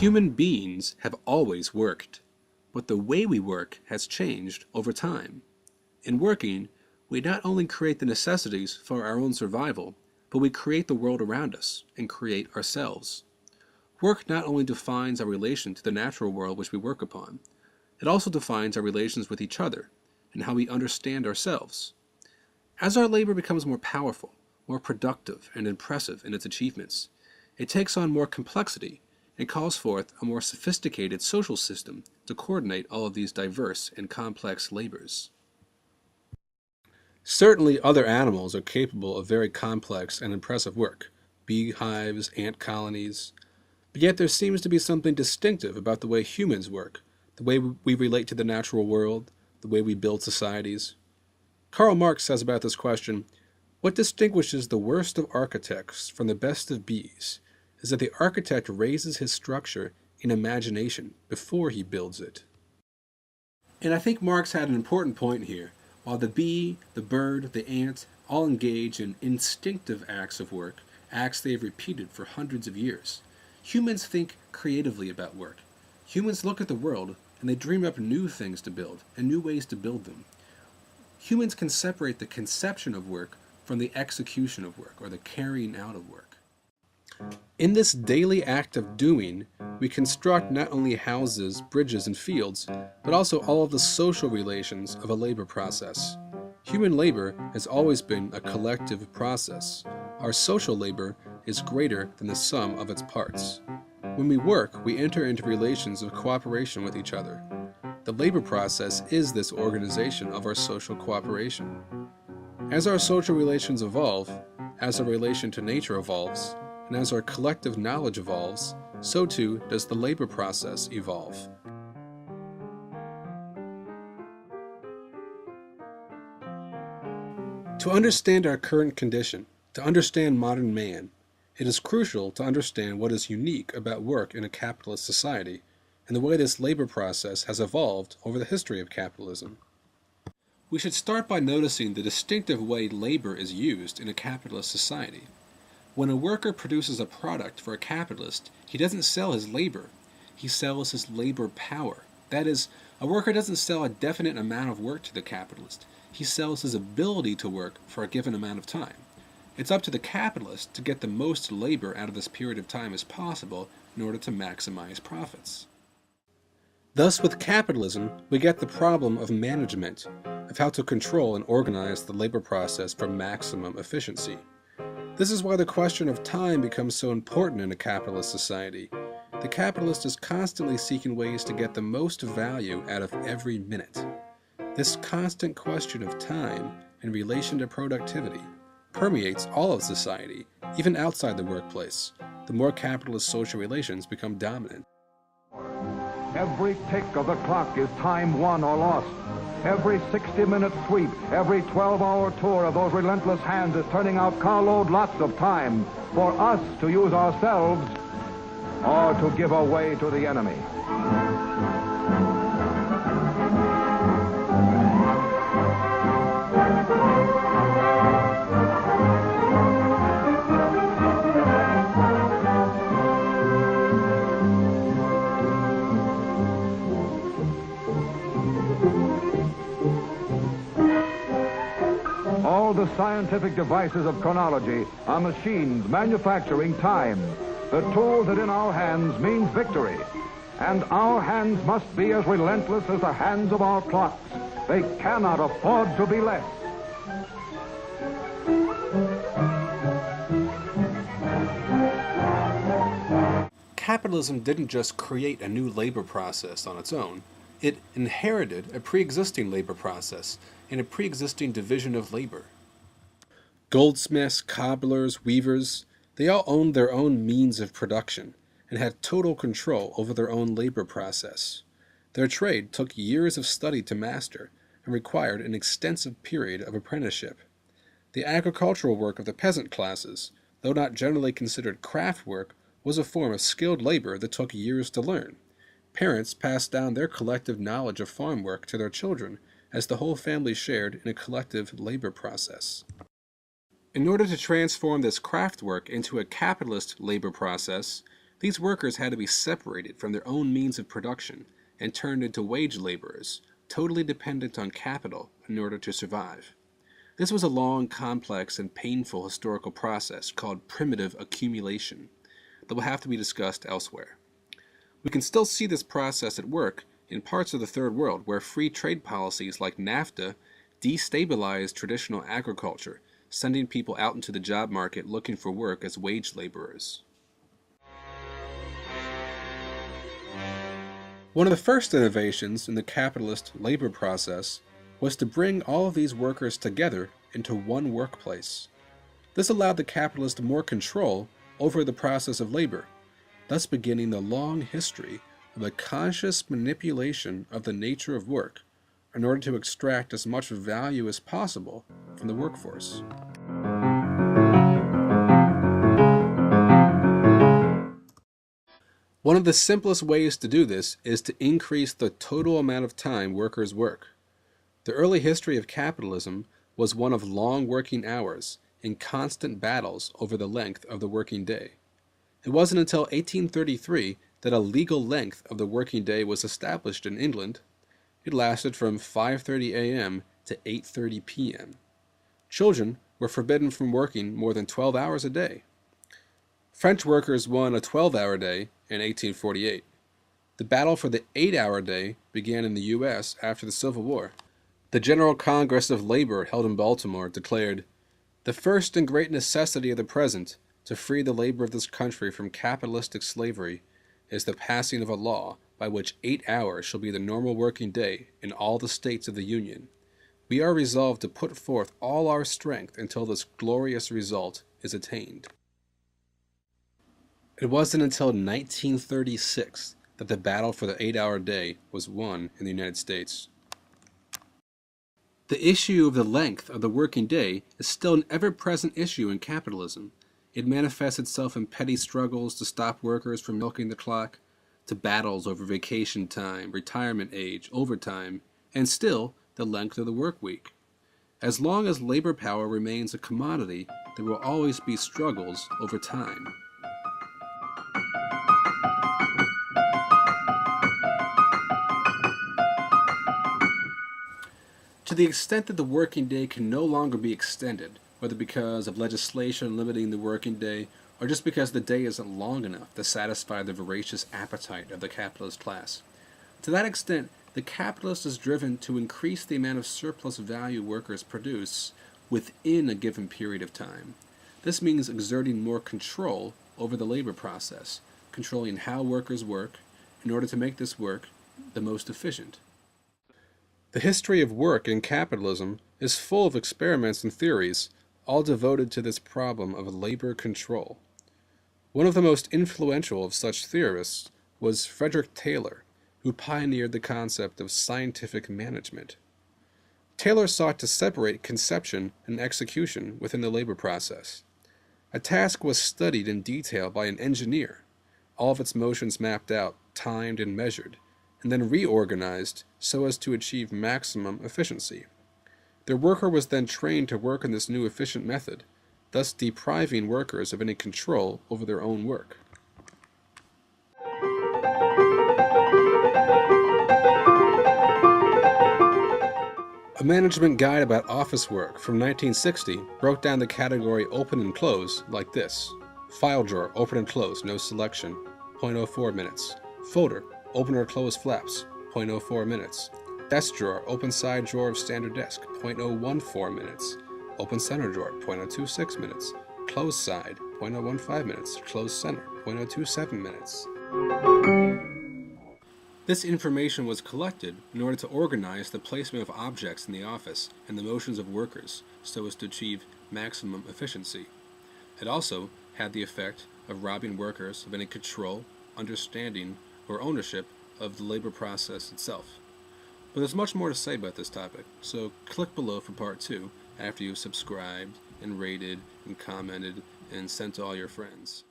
Human beings have always worked, but the way we work has changed over time. In working, we not only create the necessities for our own survival, but we create the world around us and create ourselves. Work not only defines our relation to the natural world which we work upon, it also defines our relations with each other and how we understand ourselves. As our labor becomes more powerful, more productive and impressive in its achievements, it takes on more complexity and calls forth a more sophisticated social system to coordinate all of these diverse and complex labors. Certainly other animals are capable of very complex and impressive work, beehives, ant colonies, but yet there seems to be something distinctive about the way humans work, the way we relate to the natural world, the way we build societies. Karl Marx says about this question, "What distinguishes the worst of architects from the best of bees is that the architect raises his structure in imagination before he builds it." And I think Marx had an important point here. While the bee, the bird, the ant all engage in instinctive acts of work, acts they have repeated for hundreds of years, humans think creatively about work. Humans look at the world and they dream up new things to build and new ways to build them. Humans can separate the conception of work from the execution of work or the carrying out of work. In this daily act of doing, we construct not only houses, bridges, and fields, but also all of the social relations of a labor process. Human labor has always been a collective process. Our social labor is greater than the sum of its parts. When we work, we enter into relations of cooperation with each other. The labor process is this organization of our social cooperation. As our social relations evolve, as our relation to nature evolves, and as our collective knowledge evolves, so too does the labor process evolve. To understand our current condition, to understand modern man, it is crucial to understand what is unique about work in a capitalist society and the way this labor process has evolved over the history of capitalism. We should start by noticing the distinctive way labor is used in a capitalist society. When a worker produces a product for a capitalist, he doesn't sell his labor, he sells his labor power. That is, a worker doesn't sell a definite amount of work to the capitalist, he sells his ability to work for a given amount of time. It's up to the capitalist to get the most labor out of this period of time as possible in order to maximize profits. Thus, with capitalism, we get the problem of management, of how to control and organize the labor process for maximum efficiency. This is why the question of time becomes so important in a capitalist society. The capitalist is constantly seeking ways to get the most value out of every minute. This constant question of time in relation to productivity permeates all of society, even outside the workplace. The more capitalist social relations become dominant. Every tick of the clock is time won or lost. Every 60-minute sweep, every 12-hour tour of those relentless hands is turning out carload lots of time for us to use ourselves or to give away to the enemy. All the scientific devices of chronology are machines manufacturing time. The tool that in our hands means victory. And our hands must be as relentless as the hands of our clocks. They cannot afford to be less. Capitalism didn't just create a new labor process on its own. It inherited a pre-existing labor process and a pre-existing division of labor. Goldsmiths, cobblers, weavers, they all owned their own means of production and had total control over their own labor process. Their trade took years of study to master and required an extensive period of apprenticeship. The agricultural work of the peasant classes, though not generally considered craft work, was a form of skilled labor that took years to learn. Parents passed down their collective knowledge of farm work to their children as the whole family shared in a collective labor process. In order to transform this craft work into a capitalist labor process, These workers had to be separated from their own means of production and turned into wage laborers, totally dependent on capital in order to survive. This was a long, complex, and painful historical process called primitive accumulation that will have to be discussed elsewhere. We can still see this process at work in parts of the Third World where free trade policies like NAFTA destabilized traditional agriculture, sending people out into the job market looking for work as wage laborers. One of the first innovations in the capitalist labor process was to bring all of these workers together into one workplace. This allowed the capitalist more control over the process of labor, thus beginning the long history of the conscious manipulation of the nature of work in order to extract as much value as possible from the workforce. One of the simplest ways to do this is to increase the total amount of time workers work. The early history of capitalism was one of long working hours and constant battles over the length of the working day. It wasn't until 1833 that a legal length of the working day was established in England. It lasted from 5:30 a.m. to 8:30 p.m. Children were forbidden from working more than 12 hours a day. French workers won a 12-hour day in 1848. The battle for the 8-hour day began in the U.S. after the Civil War. The General Congress of Labor held in Baltimore declared, "The first and great necessity of the present, to free the labor of this country from capitalistic slavery, is the passing of a law by which 8 hours shall be the normal working day in all the states of the Union. We are resolved to put forth all our strength until this glorious result is attained." It wasn't until 1936 that the battle for the 8-hour day was won in the United States. The issue of the length of the working day is still an ever-present issue in capitalism. It manifests itself in petty struggles to stop workers from milking the clock, to battles over vacation time, retirement age, overtime, and still the length of the work week. As long as labor power remains a commodity, there will always be struggles over time. To the extent that the working day can no longer be extended, whether because of legislation limiting the working day or just because the day isn't long enough to satisfy the voracious appetite of the capitalist class, to that extent, the capitalist is driven to increase the amount of surplus value workers produce within a given period of time. This means exerting more control over the labor process, controlling how workers work in order to make this work the most efficient. The history of work in capitalism is full of experiments and theories, all devoted to this problem of labor control. One of the most influential of such theorists was Frederick Taylor, who pioneered the concept of scientific management. Taylor sought to separate conception and execution within the labor process. A task was studied in detail by an engineer, all of its motions mapped out, timed, and measured, and then reorganized so as to achieve maximum efficiency. The worker was then trained to work in this new efficient method, thus depriving workers of any control over their own work. A management guide about office work from 1960 broke down the category open and close like this. File drawer, open and close, no selection, 0.04 minutes. Folder, open or close flaps, 0.04 minutes. Desk drawer, open side drawer of standard desk, 0.014 minutes. Open center drawer, 0.026 minutes. Close side, 0.015 minutes. Close center, 0.027 minutes. This information was collected in order to organize the placement of objects in the office and the motions of workers so as to achieve maximum efficiency. It also had the effect of robbing workers of any control, understanding, or ownership of the labor process itself. But there's much more to say about this topic, so click below for part 2 after you've subscribed and rated and commented and sent to all your friends.